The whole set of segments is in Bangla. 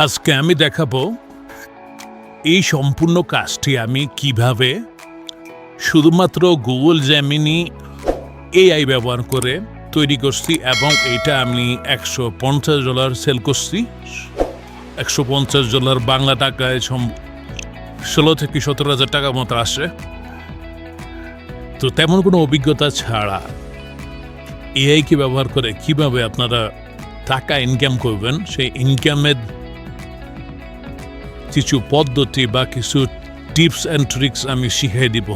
আজকে আমি দেখাবো এই সম্পূর্ণ কাজটি আমি কিভাবে শুধুমাত্র গুগল জেমিনি এআই ব্যবহার করে তৈরি করছি এবং এটা আমি $150 সেল করছি। $150 বাংলা টাকায় 16 থেকে 17,000 টাকা মতো আসে। তো তেমন কোনো অভিজ্ঞতা ছাড়া এআইকে ব্যবহার করে কিভাবে আপনারা টাকা ইনকাম করবেন সেই ইনকামের কিছু পদ্ধতি বা কিছু টিপস অ্যান্ড ট্রিক্স আমি শিখিয়ে দিব।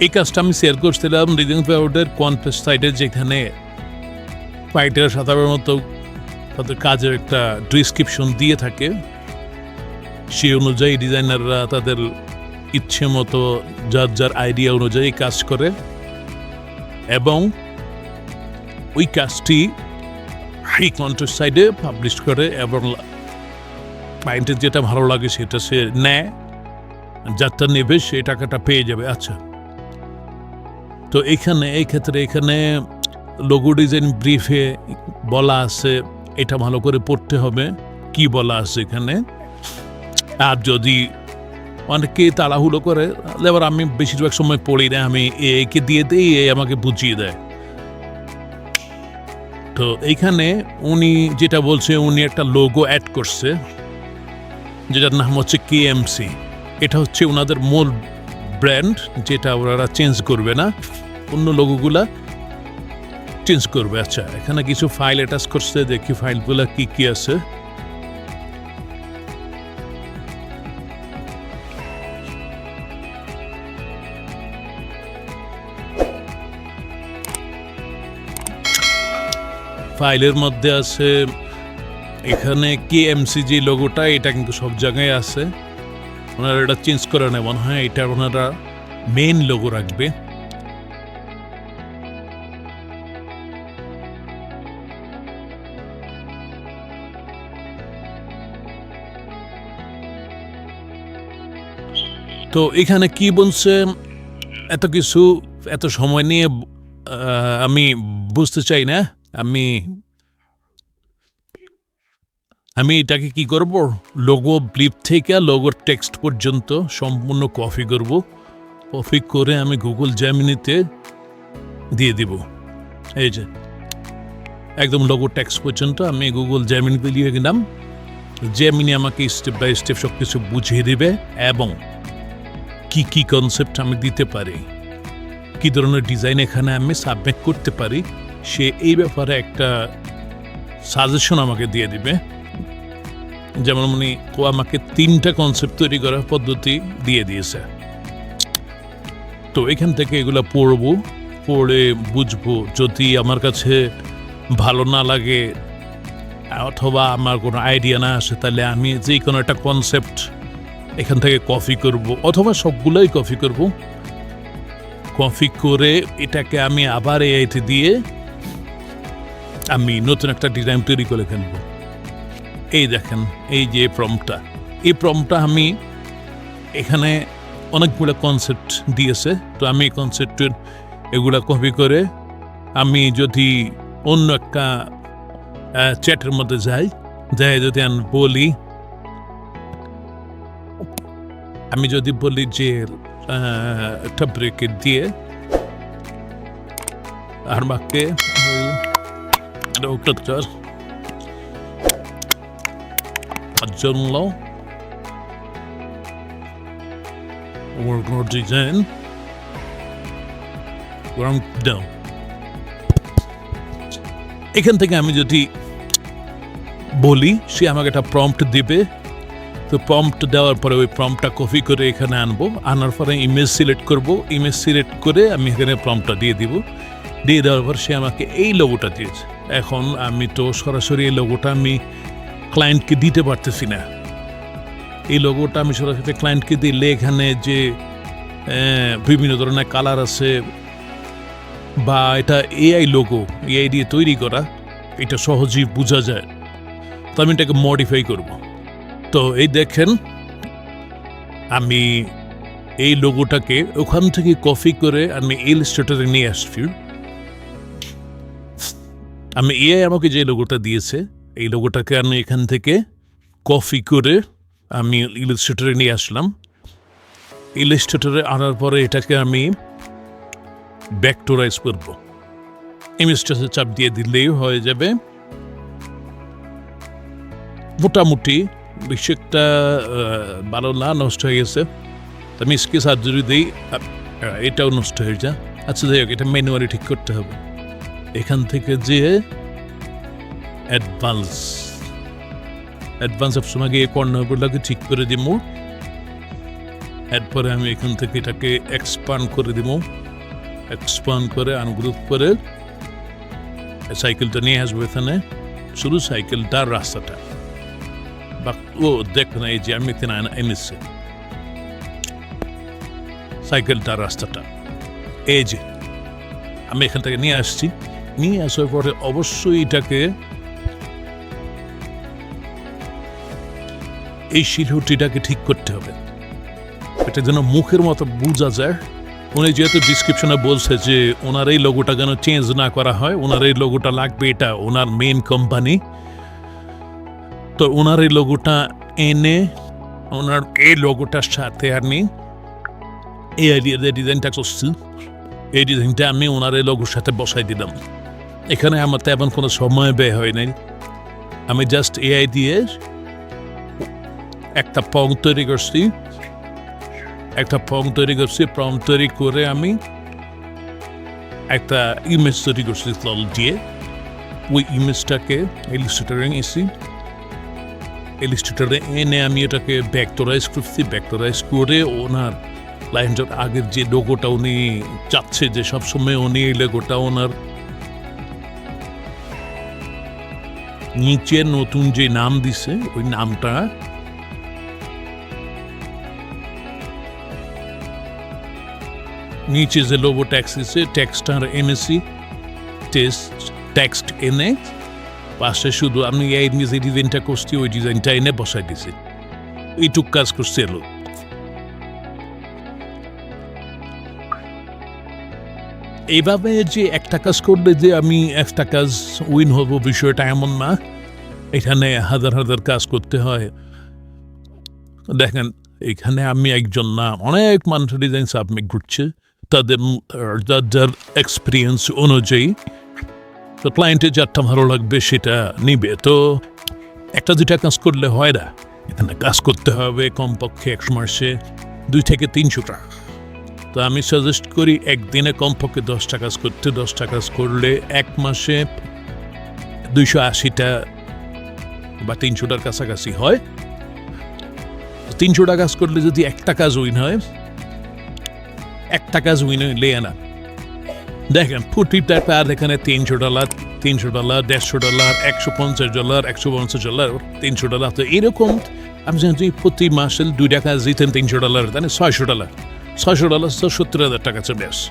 এই কাজটা আমি শেয়ার করছিলাম রিডিং পাউডার কনফেস সাইটে, যেখানে ফাইটার সাধারণত তাদের কাজের একটা ডিসক্রিপশন দিয়ে থাকে। সেই অনুযায়ী ডিজাইনাররা তাদের ইচ্ছে মতো যার যার আইডিয়া অনুযায়ী কাজ করে এবং ওই কাজটি এই কনফেস সাইটে পাবলিশ করে এবং ক্লায়েন্টের যেটা ভালো লাগে সেটা সে নেয়, যারটা নেবে সেই টাকাটা পেয়ে যাবে। আচ্ছা, তো এই ক্ষেত্রে লোগো ডিজাইন ব্রিফে বলা আছে, এটা ভালো করে পড়তে হবে কি বলা আছে এখানে। আর যদি অনেকে তাড়াহুড়ো করে, এবার আমি বেশিরভাগ সময় পড়ি না, আমি একে দিয়ে দিই, এ আমাকে বুঝিয়ে দেয়। তো এইখানে উনি যেটা বলছে, উনি একটা লোগো অ্যাড করছে যেটার নাম হচ্ছে কেএমসি। এটা হচ্ছে ওনাদের মূল ব্র্যান্ড, যেটা ওনারা চেঞ্জ করবে না, অন্য লোগোগুলা চেঞ্জ করবে। আচ্ছা, এখানে কিছু ফাইল অ্যাটাচ করছে, দেখি ফাইলগুলা কি কি আছে। ফাইলের মধ্যে আছে এখানে কেএমসি যে লোগোটা, এটা কিন্তু সব জায়গায় আছে। ওনারা এটা চেঞ্জ করে নেয়, মনে হয় এটা ওনারা মেইন লোগো রাখবে। তো এখানে কি বলছে এত কিছু এত সময় নিয়ে আমি বুঝতে চাই না। আমি এটাকে কি করব, লোগো ব্লিপ থেকে লোগোর টেক্সট পর্যন্ত সম্পূর্ণ কপি করব। কপি করে আমি গুগল জেমিনিতে দিয়ে দিব। এই যে একদম লোগো টেক্সট পর্যন্ত আমি গুগল জেমিনিতে দিয়ে গেলাম। জেমিনি আমাকে স্টেপ বাই স্টেপ সব কিছু বুঝিয়ে দিবে এবং কি কি কনসেপ্ট আমি দিতে পারি, কি ধরনের ডিজাইন এখানে আমি সাবমিট করতে পারি, সে এই ব্যাপারে একটা সাজেশন আমাকে দিয়ে দিবে। যেমন ও আমাকে 3টা কনসেপ্ট তৈরি করার পদ্ধতি দিয়ে দিয়েছে। তো এখান থেকে এগুলো পড়ে বুঝবো। যদি আমার কাছে ভালো না লাগে অথবা আমার কোনো আইডিয়া না আসে, তাহলে আমি যে কোনো একটা কনসেপ্ট এখান থেকে কপি করব, অথবা সবগুলোই কপি করব। কপি করে এটাকে আমি আবার এআইতে দিয়ে আমি নতুন একটা ডিজাইন তৈরি করে ফেলব। এই দেখেন, এই যে প্রম্পটটা আমি এখানে অনেকগুলো কনসেপ্ট দিয়েছে। তো আমি কনসেপ্টের এগুলা কপি করে আমি যদি অন্য একটা চ্যাটের মধ্যে যাই যদি আমি বলি যে একটা ব্রেকেট দিয়ে আর বাক্যে জন্য ডিজাইন এখান থেকে আমি যদি বলি, সে আমাকে একটা প্রম্পট দিবে। তো প্রম্পট দেওয়ার পরে ওই প্রম্পটটা কপি করে এখানে আনার পরে ইমেজ সিলেক্ট করব। ইমেজ সিলেক্ট করে আমি এখানে প্রম্পটটা দিয়ে দিব। দিয়ে দেওয়ার পর সে আমাকে এই লোগোটা দিয়েছে। এখন আমি তো সরাসরি এই লোগোটা আমি ক্লায়েন্টকে দিতে পারতেছি না। এই লোগোটা আমি সরাসরি ক্লায়েন্টকে দিলে এখানে যে বিভিন্ন ধরনের কালার আছে বা এটা এআই লোগো, এআই দিয়ে তৈরি করা, এটা সহজেই বোঝা যায়। তো আমি এটাকে মডিফাই করব। তো এই দেখেন, আমি এই লোগোটাকে ওখান থেকে কপি করে আমি ইলাস্ট্রেটরে নিয়ে আসছি। আমি এআই আমাকে যে লোগোটা দিয়েছে এই লোগোটাকে আমি এখান থেকে কপি করে আমি ইলাস্ট্রেটরে নিয়ে আসলাম। ইলাস্ট্রেটরে আনার পরে এটাকে আমি ভেক্টরাইজ করব। ইমেজটা চাপ দিয়ে দিলেই হয়ে যাবে। মোটামুটি বেশি একটা ভালো না, নষ্ট হয়ে গেছে। আমি স্কেচ আর যদি দিই এটাও নষ্ট হয়ে যায়। আচ্ছা যাই হোক, এটা ম্যানুয়ালি ঠিক করতে হবে। এখান থেকে যে অ্যাডভান্স সবসময় গিয়ে কর্নারগুলোকে ঠিক করে দিব। এরপরে আমি এখান থেকে এটাকে এক্সপান্ড করে দিব। এক্সপান্ড করে আনগ্রুপ করে সাইকেলটা নিয়ে আসবো এখানে। শুধু সাইকেলটার রাস্তাটা বা ও দেখ না, এই যে আমি এখানে এনেছি সাইকেলটার রাস্তাটা, এই যে আমি এখান থেকে নিয়ে আসছি। নিয়ে আসার পরে অবশ্যই এটাকে এই শিলহটিটাকে ঠিক করতে হবে। এটা যেন মুখের মতো বোঝা যায়। উনি যেহেতু ডিসক্রিপশনে বলছে যে ওনার এই লোগোটা যেন চেঞ্জ না করা হয়, ওনার এই লোগোটা লাগবে, এটা ওনার মেন কোম্পানি। তো ওনার এই লোগোটা এনে ওনার এই লোগোটার সাথে আমি এই আইডিয়া যে ডিজাইনটা করছি, এই ডিজাইনটা আমি ওনার এই লোগোর সাথে বসাই দিলাম। এখানে আমার তেমন কোনো সময় ব্যয় হয় নাই। আমি জাস্ট এআই দিয়ে একটা পং তৈরি করছি। প্রম তৈরি করে আমি একটা ইমেজ তৈরি করছি তল দিয়ে। ওই ইমেজটাকে ইলাস্ট্রেটরে এনেছি। ইলাস্ট্রেটরে এনে আমি এটাকে ভেক্টরাইজ করছি। ভেক্টরাইজ করে ওনার ক্লায়েন্টের আগের যে লোগোটা উনি চাচ্ছে যে সবসময় উনি এই লোগোটা ওনার নিচে নতুন যে নাম দিছে ওই নামটা নিচে যে লোগো ট্যাক্স দিছে ট্যাক্সটার এনেছি। টেক্সট এনে পাশে শুধু আমি এই যে ডিজাইনটা করছি ওই ডিজাইনটা এনে বসাই দিছি। এইটুক কাজ করছে এলো। এইভাবে যে একটা কাজ করলে যে আমি একটা কাজ উইন হব বিষয়টা এমন না। এখানে হাজার হাজার কাজ করতে হয়। দেখেন এখানে আমি একজন না, অনেক মানুষ ডিজাইন সাবমিট করছে তাদের এক্সপিরিয়েন্স অনুযায়ী। তো ক্লায়েন্টের যারটা ভালো লাগবে সেটা নিবে। তো একটা দুটা কাজ করলে হয় না, এখানে কাজ করতে হবে কমপক্ষে 1 মাসে 2 থেকে 300 টাকা। তো আমি সাজেস্ট করি একদিনে কমপক্ষে 10টা কাজ করতে। 10টা কাজ করলে 1 মাসে 280টা বা 300টার কাছাকাছি হয়। 300টা কাজ করলে যদি একটা কাজ উইন হয়, একটা কাজ উইন হইলে না। দেখেন প্রতিটা কাজ এখানে $300, $150, $150, $150, $300। তো এরকম আমি যদি প্রতি মাসে 2টা কাজ দিতেন $300, তাহলে $600 $600 তো 70,000 টাকা চলে আসে।